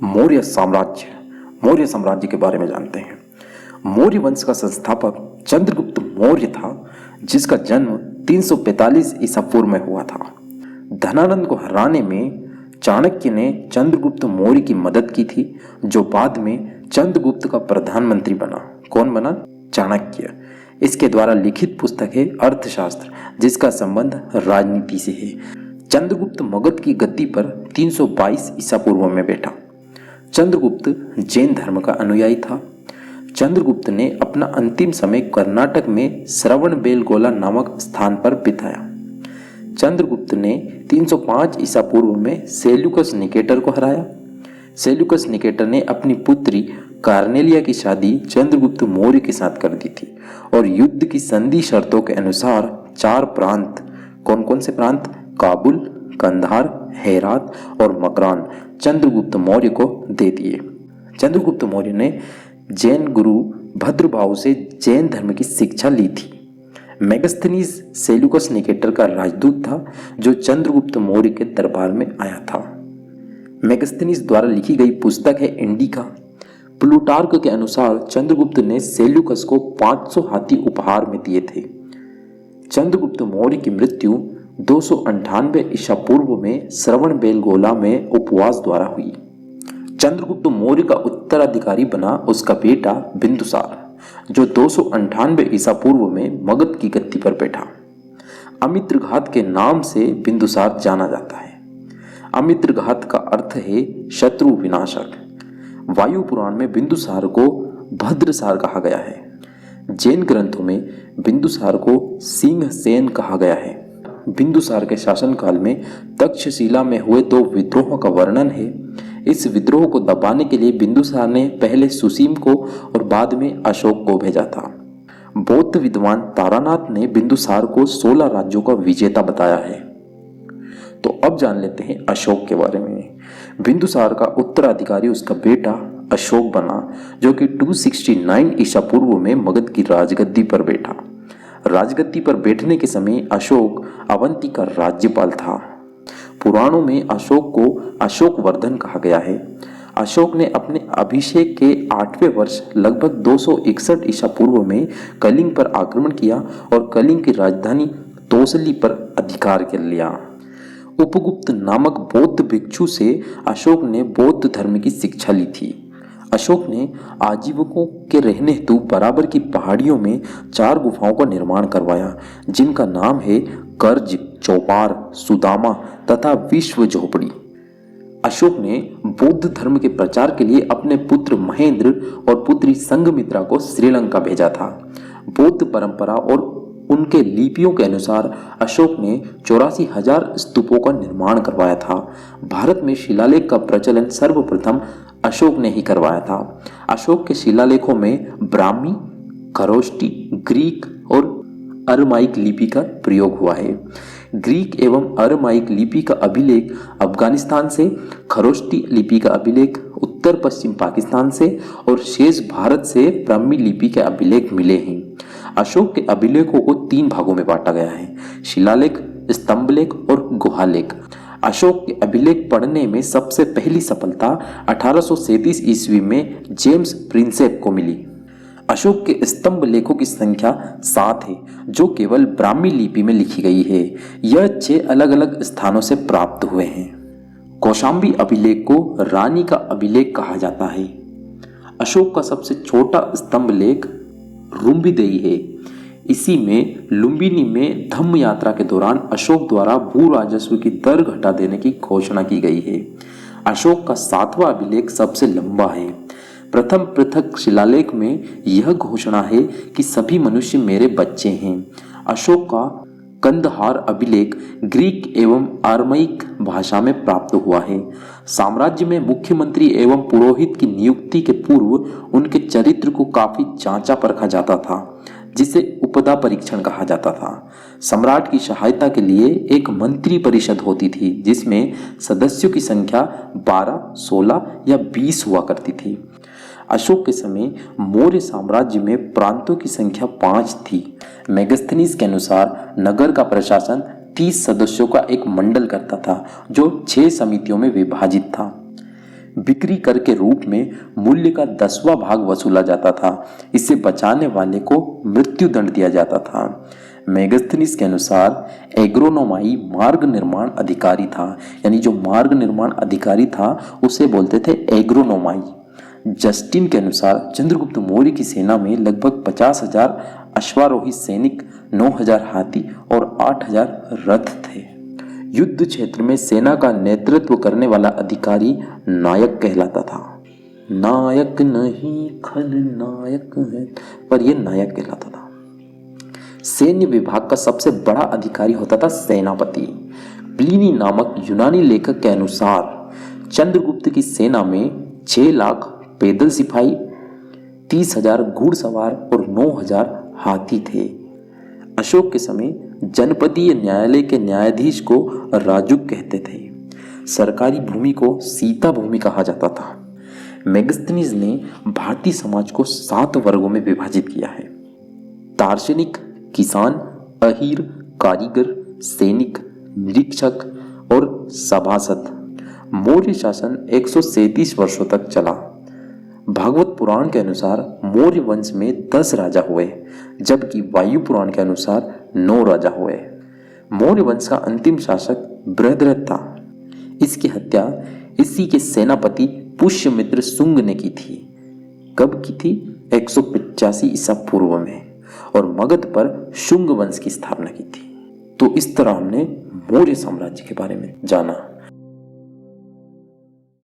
मौर्य साम्राज्य के बारे में जानते हैं। मौर्य वंश का संस्थापक चंद्रगुप्त मौर्य था, जिसका जन्म 345 ईसा पूर्व में हुआ था। धनानंद को हराने में चाणक्य ने चंद्रगुप्त मौर्य की मदद की थी, जो बाद में चंद्रगुप्त का प्रधानमंत्री बना। कौन बना? चाणक्य। इसके द्वारा लिखित पुस्तक है अर्थशास्त्र, जिसका संबंध राजनीति से है। चंद्रगुप्त मगध की गद्दी पर 322 ईसा पूर्व में बैठा। चंद्रगुप्त जैन धर्म का अनुयायी था। चंद्रगुप्त ने अपना अंतिम समय कर्नाटक में श्रवणबेलगोला नामक स्थान पर बिताया। चंद्रगुप्त ने 305 ईसा पूर्व में सेल्यूकस निकेटर को हराया। सेल्यूकस निकेटर ने अपनी पुत्री कार्नेलिया की शादी चंद्रगुप्त मौर्य के साथ कर दी थी और युद्ध की संधि शर्तों के अनुसार 4 प्रांत, कौन कौन से प्रांत? काबुल, कंधार, हेरात और मकरान चंद्रगुप्त मौर्य को दे दिए। चंद्रगुप्त मौर्य ने जैन गुरु भद्रभाव से जैन धर्म की शिक्षा ली थी। मेगस्थनीज सेल्यूकस निकेटर का राजदूत था, जो चंद्रगुप्त मौर्य के दरबार में आया था। मेगस्थनीज द्वारा लिखी गई पुस्तक है इंडिका। प्लूटार्क के अनुसार चंद्रगुप्त ने सेल्यूकस को 500 हाथी उपहार में दिए थे। चंद्रगुप्त मौर्य की मृत्यु 298 ईसा पूर्व में श्रवणबेलगोला में उपवास द्वारा हुई। चंद्रगुप्त मौर्य का उत्तराधिकारी बना उसका बेटा बिंदुसार, जो 298 ईसा पूर्व में मगध की गद्दी पर बैठा। अमित्रघात के नाम से बिंदुसार जाना जाता है। अमित्रघात का अर्थ है शत्रु विनाशक। वायु पुराण में बिंदुसार को भद्रसार कहा गया है। जैन ग्रंथों में बिंदुसार को सिंहसेन कहा गया है। बिंदुसार के शासनकाल में तक्षशिला में हुए 2 विद्रोहों का वर्णन है। इस विद्रोह को दबाने के लिए बिंदुसार ने पहले सुसीम को और बाद में अशोक को भेजा था। बौद्ध विद्वान तारानाथ ने बिंदुसार को 16 राज्यों का विजेता बताया है। तो अब जान लेते हैं अशोक के बारे में। बिंदुसार का उत्तराधिकारी उसका बेटा अशोक बना, जो कि 269 ईसा पूर्व में मगध की राजगद्दी पर बैठा। राजगद्दी पर बैठने के समय अशोक अवंती का राज्यपाल था। पुराणों में अशोक को अशोकवर्धन कहा गया है। अशोक ने अपने अभिषेक के 8वें वर्ष लगभग 261 ईसा पूर्व में कलिंग पर आक्रमण किया और कलिंग की राजधानी तोसली पर अधिकार कर लिया। उपगुप्त नामक बौद्ध भिक्षु से अशोक ने बौद्ध धर्म की शिक्षा ली थी। अशोक ने आजीवकों के रहने हेतु बराबर की पहाड़ियों में 4 गुफाओं का निर्माण करवाया, जिनका नाम है कर्ज, चौपार, सुदामा तथा विश्व झोपड़ी। अशोक ने बौद्ध धर्म के प्रचार के लिए अपने पुत्र महेंद्र और पुत्री संघमित्रा को श्रीलंका भेजा था। बौद्ध परंपरा और उनके लिपियों के अनुसार अशोक ने 84,000 स्तूपों का निर्माण करवाया था। भारत में शिलालेख का प्रचलन सर्वप्रथम अशोक ने ही करवाया था। अशोक के शिलालेखों में ब्राह्मी, खरोष्टी, ग्रीक और अरमाइक लिपि का प्रयोग हुआ है। ग्रीक एवं अरमाइक लिपि का अभिलेख अफगानिस्तान से, खरोष्टी लिपि का अभिलेख उत्तर पश्चिम पाकिस्तान से और शेष भारत से ब्राह्मी लिपि के अभिलेख मिले हैं। अशोक के अभिलेखों को 3 भागों में बांटा गया है: शिलालेख, स्तंभलेख और गुहालेख। अशोक के अभिलेख पढ़ने में सबसे पहली सफलता 1837 ईस्वी में जेम्स प्रिंसेप को मिली। अशोक के स्तंभ लेखों की संख्या 7 है, जो केवल ब्राह्मी लिपि में लिखी गई है। यह 6 अलग अलग स्थानों से प्राप्त हुए हैं। कौशाम्बी अभिलेख को रानी का अभिलेख कहा जाता है। अशोक का सबसे छोटा स्तंभ लेख रुम्बीदेई है। इसी में लुम्बिनी में धम्म यात्रा के दौरान अशोक द्वारा भू राजस्व की दर घटा देने की घोषणा की गई है। अशोक का 7वां अभिलेख सबसे लंबा है। प्रथम पृथक शिलालेख में यह घोषणा है कि सभी मनुष्य मेरे बच्चे हैं। अशोक का कंदहार अभिलेख ग्रीक एवं आरमाइक भाषा में प्राप्त हुआ है। साम्राज्य में मुख्यमंत्री एवं पुरोहित की नियुक्ति के पूर्व उनके चरित्र को काफी जांचा परखा जाता था, जिसे उपदा परीक्षण कहा जाता था। सम्राट की सहायता के लिए एक मंत्री परिषद होती थी, जिसमें सदस्यों की संख्या 12, 16 या 20 हुआ करती थी। अशोक के समय मौर्य साम्राज्य में प्रांतों की संख्या 5 थी। मेगस्थनीज के अनुसार नगर का प्रशासन 30 सदस्यों का एक मंडल करता था, जो 6 समितियों में विभाजित था। बिक्री कर के रूप में मूल्य का 10वां भाग वसूला जाता था। इसे बचाने वाले को मृत्यु दंड दिया जाता था। मेगास्थनीज के अनुसार एग्रोनोमाई मार्ग निर्माण अधिकारी था, यानी जो मार्ग निर्माण अधिकारी था उसे बोलते थे एग्रोनोमाई। जस्टिन के अनुसार चंद्रगुप्त मौर्य की सेना में लगभग 50,000 अश्वारोही सैनिक, 9,000 हाथी और 8,000 रथ थे। युद्ध क्षेत्र में सेना का नेतृत्व करने वाला अधिकारी नायक कहलाता था। नायक नहीं खलनायक है, पर यह नायक कहलाता था। सैन्य विभाग का सबसे बड़ा अधिकारी होता था सेनापति। प्लिनी नामक यूनानी लेखक के अनुसार चंद्रगुप्त की सेना में 6 लाख पैदल सिपाही, 30,000 घुड़सवार और 9,000 हाथी थे। अशोक के समय जनपदीय न्यायालय के न्यायाधीश को राजुक कहते थे। सरकारी भूमि को सीता भूमि कहा जाता था। मेगास्थनीज ने भारतीय समाज को 7 वर्गों में विभाजित किया है: दार्शनिक, किसान, अहीर, कारीगर, सैनिक, निरीक्षक और सभासद। मौर्य शासन 137 वर्षों तक चला। भागवत पुराण के अनुसार मौर्य वंश में 10 राजा हुए, जबकि वायु पुराण के अनुसार 9 राजा हुए। मौर्य वंश का अंतिम शासक बृहद्रथ था। इसकी हत्या इसी के सेनापति पुष्यमित्र शुंग ने की थी। कब की थी? 185 ईसा पूर्व में, और मगध पर शुंग वंश की स्थापना की थी। तो इस तरह हमने मौर्य साम्राज्य के बारे में जाना।